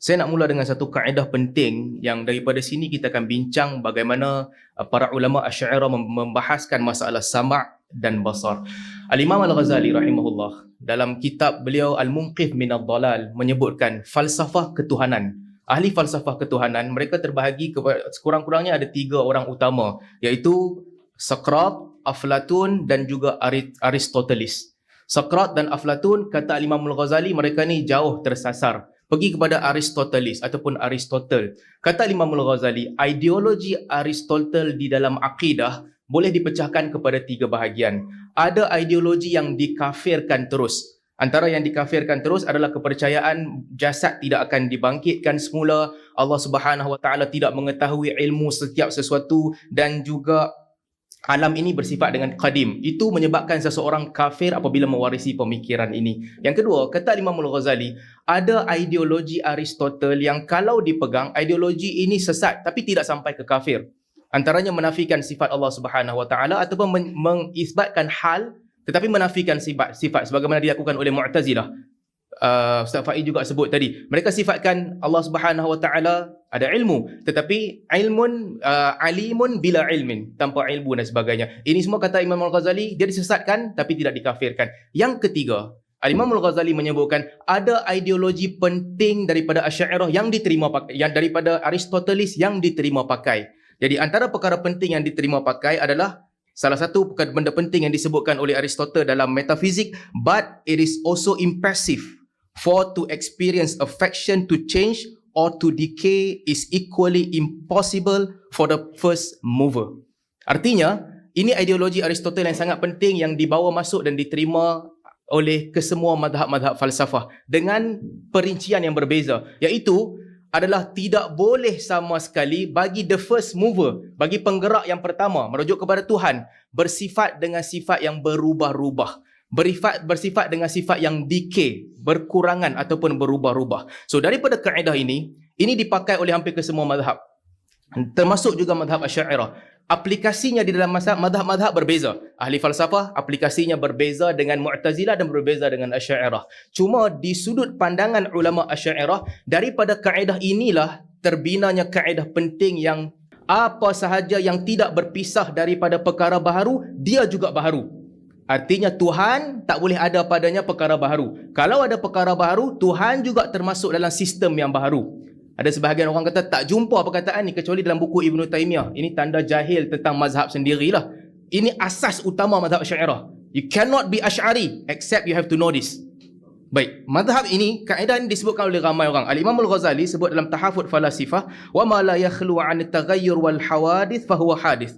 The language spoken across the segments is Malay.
Saya nak mula dengan satu kaedah penting yang daripada sini kita akan bincang bagaimana para ulama Asy'ariyah membahaskan masalah sama' dan basar. Al-Imam Al-Ghazali rahimahullah dalam kitab beliau Al-Munqidh Minadh Dhalal menyebutkan falsafah ketuhanan. Ahli falsafah ketuhanan mereka terbahagi kepada sekurang-kurangnya ada 3 orang utama, iaitu Saqrat, Aflatun dan juga Aristoteles. Saqrat dan Aflatun, kata Imam Al-Ghazali, mereka ni jauh tersasar. Pergi kepada Aristoteles ataupun Aristotle. Kata Imam Al-Ghazali, ideologi Aristotle di dalam akidah boleh dipecahkan kepada 3 bahagian. Ada ideologi yang dikafirkan terus. Antara yang dikafirkan terus adalah kepercayaan jasad tidak akan dibangkitkan semula, Allah Subhanahu Wa Taala tidak mengetahui ilmu setiap sesuatu dan juga alam ini bersifat dengan qadim. Itu menyebabkan seseorang kafir apabila mewarisi pemikiran ini. Yang kedua, kata Imam Al-Ghazali, ada ideologi Aristotle yang kalau dipegang, ideologi ini sesat tapi tidak sampai ke kafir. Antaranya menafikan sifat Allah Subhanahu Wa Taala ataupun mengisbatkan hal tetapi menafikan sifat sebagaimana dilakukan oleh Mu'tazilah. Ustaz Faiz juga sebut tadi, mereka sifatkan Allah Subhanahu Wa Taala ada ilmu, tetapi ilmun alimun bila ilmin, tanpa ilmu dan sebagainya. Ini semua kata Imam Al-Ghazali, dia disesatkan tapi tidak dikafirkan. Yang ketiga, Imam Al-Ghazali menyebutkan ada ideologi penting daripada Asy'ariyah yang diterima pakai, yang daripada Aristoteles yang diterima pakai. Jadi antara perkara penting yang diterima pakai adalah salah satu benda penting yang disebutkan oleh Aristotle dalam metafizik, but it is also impressive for to experience affection to change or to decay is equally impossible for the first mover. Artinya, ini ideologi Aristotle yang sangat penting yang dibawa masuk dan diterima oleh kesemua mazhab-mazhab falsafah dengan perincian yang berbeza, iaitu adalah tidak boleh sama sekali bagi the first mover, bagi penggerak yang pertama merujuk kepada Tuhan, bersifat dengan sifat yang berubah-ubah, bersifat dengan sifat yang decay, berkurangan ataupun berubah-ubah. So daripada kaedah ini dipakai oleh hampir kesemua mazhab, termasuk juga mazhab Asy'ariyah. Aplikasinya di dalam mazhab-mazhab berbeza. Ahli falsafah aplikasinya berbeza dengan Mu'tazilah dan berbeza dengan Asy'ariyah. Cuma di sudut pandangan ulama Asy'ariyah, daripada kaedah inilah terbinanya kaedah penting yang apa sahaja yang tidak berpisah daripada perkara baharu, dia juga baharu. Artinya Tuhan tak boleh ada padanya perkara baharu. Kalau ada perkara baharu, Tuhan juga termasuk dalam sistem yang baharu. Ada sebahagian orang kata tak jumpa perkataan ni kecuali dalam buku Ibn Taymiyah. Ini tanda jahil tentang mazhab sendirilah. Ini asas utama mazhab Asy'ariyah. You cannot be Asy'ari except you have to know this. Baik, mazhab ini, kaedah ini disebutkan oleh ramai orang. Al-Imam Al-Ghazali sebut dalam Tahafut Falasifah, wa ma la yakhlu 'an at-taghayyur wal hawadith fa huwa hadith.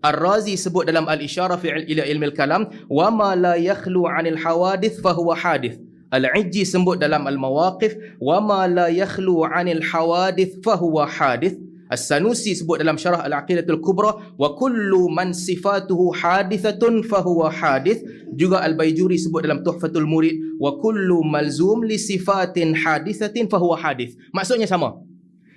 Ar-Razi sebut dalam Al-Isyarah fi ila ilmi al-kalam, wa ma la yakhlu 'anil hawadith fa huwa hadith. Al-Ijji sebut dalam Al-Mawaqif, wa ma la yakhlu 'anil hawadith fa huwa hadith. As-Sanusi sebut dalam Syarah Al-Aqidatul Kubra, wa kullu man sifatuhu hadithatun fa huwa hadith. Juga Al-Baijuri sebut dalam Tuhfatul Murid, wa kullu malzum li sifatin hadithatin fa huwa hadith. Maksudnya sama.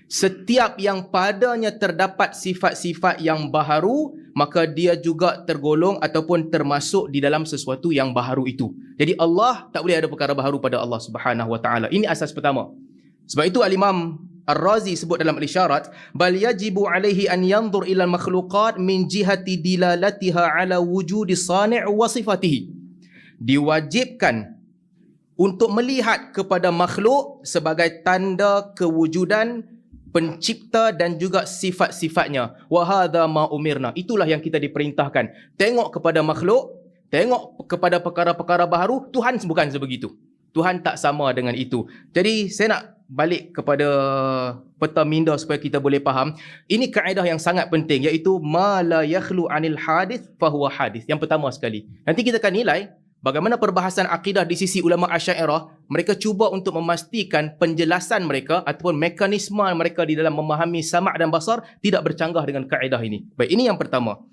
Setiap yang padanya terdapat sifat-sifat yang baharu, maka dia juga tergolong ataupun termasuk di dalam sesuatu yang baharu itu. Jadi Allah tak boleh ada perkara baharu pada Allah Subhanahu Wa Taala. Ini asas pertama. Sebab itu Al-Imam Ar-Razi sebut dalam Al-Isyarat, bal yajibu alaihi an yanzur ila al-makhluqat min jihati dilalatiha ala wujudi sani' wa sifatihi. Diwajibkan untuk melihat kepada makhluk sebagai tanda kewujudan pencipta dan juga sifat-sifatnya. Wa hadza ma umirna. Itulah yang kita diperintahkan. Tengok kepada makhluk, tengok kepada perkara-perkara baharu, Tuhan bukan sebegitu. Tuhan tak sama dengan itu. Jadi saya nak balik kepada peta minda supaya kita boleh faham. Ini kaedah yang sangat penting, iaitu ma la yakhlu 'anil hadith fa huwa hadith. Yang pertama sekali. Nanti kita akan nilai bagaimana perbahasan akidah di sisi ulama Asy'ariyah. Mereka cuba untuk memastikan penjelasan mereka ataupun mekanisme mereka di dalam memahami sama' dan basar tidak bercanggah dengan kaedah ini. Baik, ini yang pertama.